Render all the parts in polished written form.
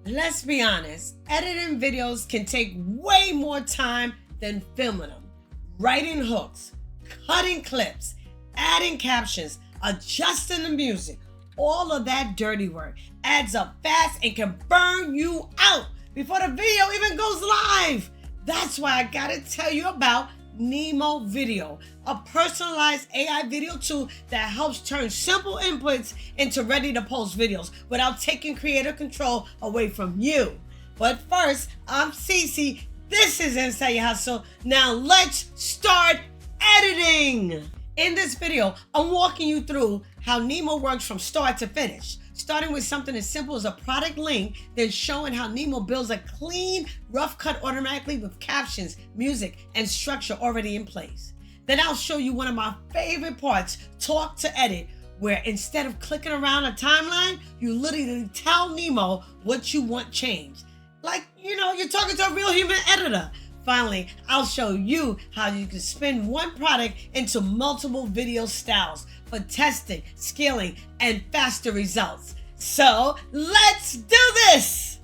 Let's be honest, editing videos can take way more time than filming them. Writing hooks, cutting clips, adding captions, adjusting the music, all of that dirty work adds up fast and can burn you out before the video even goes live. That's why I gotta tell you about NemoVideo, a personalized AI video tool that helps turn simple inputs into ready-to-post videos without taking creator control away from you. But first, I'm Cece. This is Inside Your Hustle. Now let's start editing. In this video, I'm walking you through how Nemo works from start to finish. Starting with something as simple as a product link, then showing how Nemo builds a clean, rough cut automatically with captions, music, and structure already in place. Then I'll show you one of my favorite parts, talk to edit, where instead of clicking around a timeline, you literally tell Nemo what you want changed. Like, you're talking to a real human editor. Finally, I'll show you how you can spin one product into multiple video styles for testing, scaling, and faster results. So let's do this.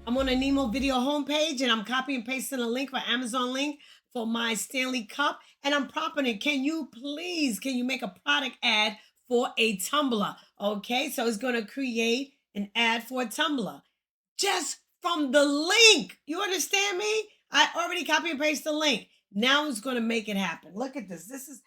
I'm on a NemoVideo homepage and I'm copy and pasting a link for Amazon link for my Stanley Cup. And I'm prompting it, can you make a product ad for a tumbler? Okay, so it's gonna create an ad for a tumbler. Just from the link. You understand me? I already copy and paste the link. Now it's going to make it happen. Look at this. This is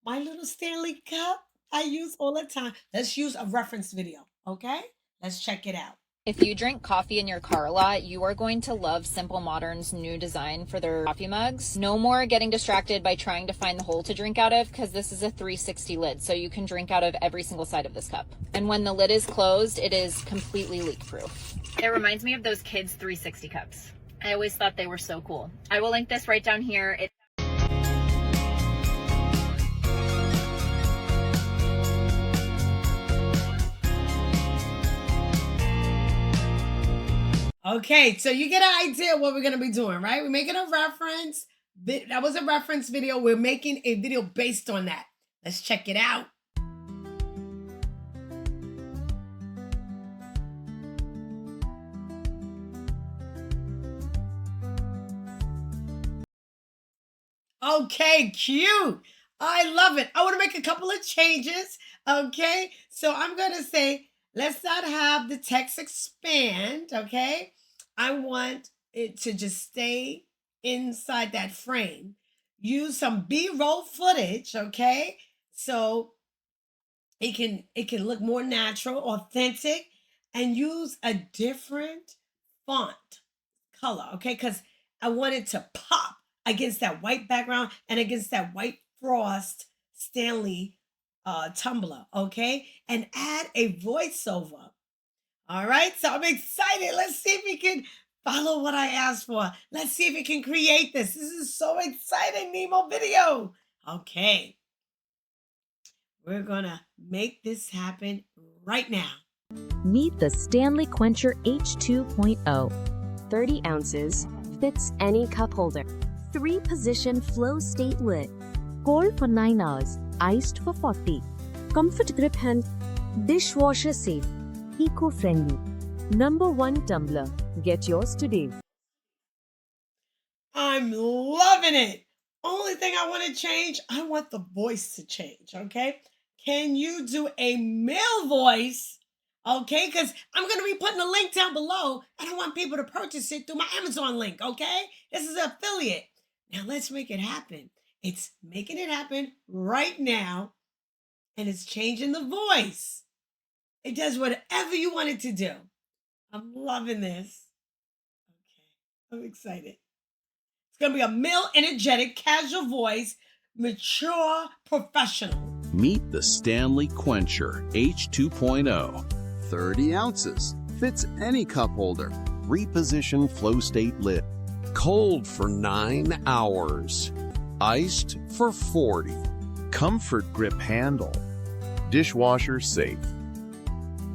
my little Stanley Cup I use all the time. Let's use a reference video, okay? Let's check it out. If you drink coffee in your car a lot, you are going to love Simple Modern's new design for their coffee mugs. No more getting distracted by trying to find the hole to drink out of, because this is a 360 lid, so you can drink out of every single side of this cup. And when the lid is closed, it is completely leak-proof. It reminds me of those kids' 360 cups. I always thought they were so cool. I will link this right down here. Okay, so you get an idea what we're going to be doing, right? We're making a reference. That was a reference video. We're making a video based on that. Let's check it out. Okay, cute. I love it. I want to make a couple of changes. Okay, so I'm going to say, let's not have the text expand. Okay, I want it to just stay inside that frame. Use some B-roll footage. Okay, so it can look more natural, authentic, and use a different font color. Okay, because I want it to pop against that white background and against that white frost Stanley tumbler, okay? And add a voiceover. All right, so I'm excited. Let's see if we can follow what I asked for. Let's see if we can create this. This is so exciting, NemoVideo. Okay, we're gonna make this happen right now. Meet the Stanley Quencher H2.0. 30 ounces, fits any cup holder. 3-position flow state lid. Cold for 9 hours, iced for 40. Comfort grip hand, dishwasher safe, eco-friendly. #1 tumbler. Get yours today. I'm loving it. Only thing I want to change, I want the voice to change, okay? Can you do a male voice? Okay, because I'm going to be putting a link down below. I don't want people to purchase it through my Amazon link, okay? This is an affiliate. Now let's make it happen. It's making it happen right now, and it's changing the voice. It does whatever you want it to do. I'm loving this. Okay, I'm excited. It's going to be a male, energetic, casual voice, mature, professional. Meet the Stanley Quencher H2.0. 30 ounces, fits any cup holder. Reposition flow state lid. Cold for 9 hours. Iced for 40. Comfort grip handle. Dishwasher safe.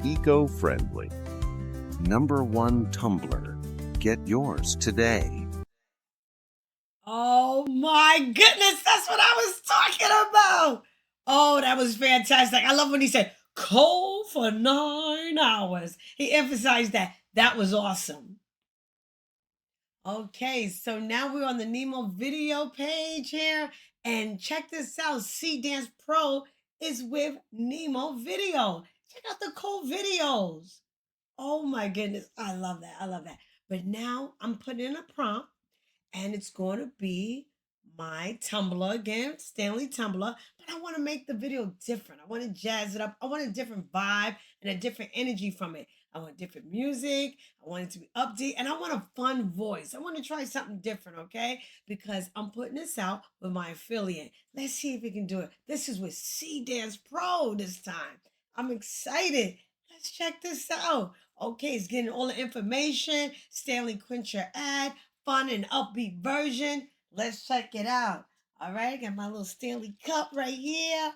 Eco-friendly. #1 tumbler. Get yours today. Oh my goodness, that's what I was talking about. Oh, that was fantastic. I love when he said, cold for 9 hours. He emphasized that. That was awesome. Okay, so now we're on the Nemo video page here. And check this out. C Dance Pro is with Nemo Video. Check out the cool videos. Oh my goodness. I love that. I love that. But now I'm putting in a prompt and it's going to be my tumbler again, Stanley tumbler, but I want to make the video different. I want to jazz it up. I want a different vibe and a different energy from it. I want different music. I want it to be upbeat and I want a fun voice. I want to try something different, okay? Because I'm putting this out with my affiliate. Let's see if we can do it. This is with C Dance Pro this time. I'm excited. Let's check this out. Okay, it's getting all the information. Stanley Quencher ad, fun and upbeat version. Let's check it out. All right, got my little Stanley cup right here.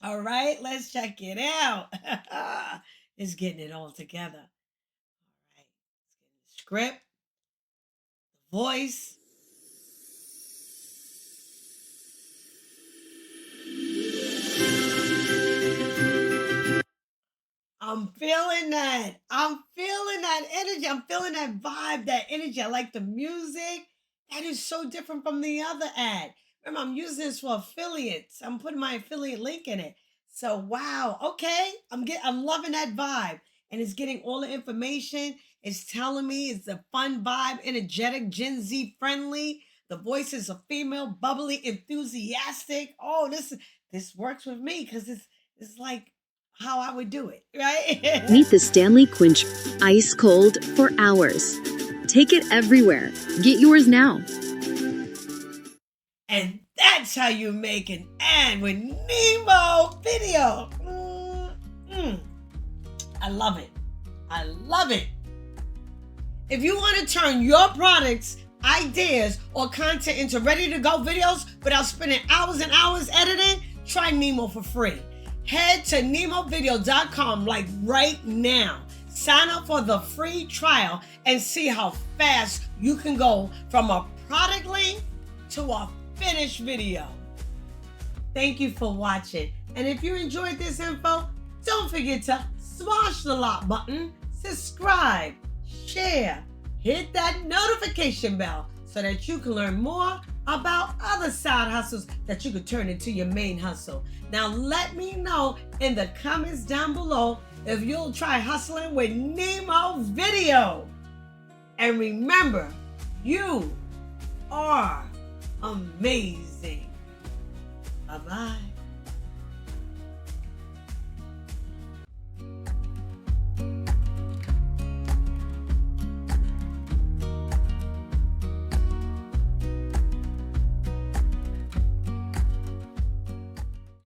All right, let's check it out. It's getting it all together. All right, let's get the script, the voice. I'm feeling that. I'm feeling that energy. I'm feeling that vibe, that energy. I like the music. That is so different from the other ad. Remember, I'm using this for affiliates. I'm putting my affiliate link in it. So wow. Okay. I'm loving that vibe. And it's getting all the information. It's telling me it's a fun vibe, energetic, Gen Z friendly. The voice is a female, bubbly, enthusiastic. Oh, this works with me because it's like how I would do it, right? Meet the Stanley Quencher, ice cold for hours. Take it everywhere. Get yours now. And that's how you make an ad with Nemo Video. I love it. I love it. If you want to turn your products, ideas, or content into ready-to-go videos without spending hours and hours editing, try Nemo for free. Head to NemoVideo.com like right now. Sign up for the free trial and see how fast you can go from a product link to a finished video. Thank you for watching. And if you enjoyed this info, don't forget to smash the like button, subscribe, share, hit that notification bell so that you can learn more about other side hustles that you could turn into your main hustle. Now let me know in the comments down below if you'll try hustling with Nemo Video. And remember, you are amazing. Bye-bye.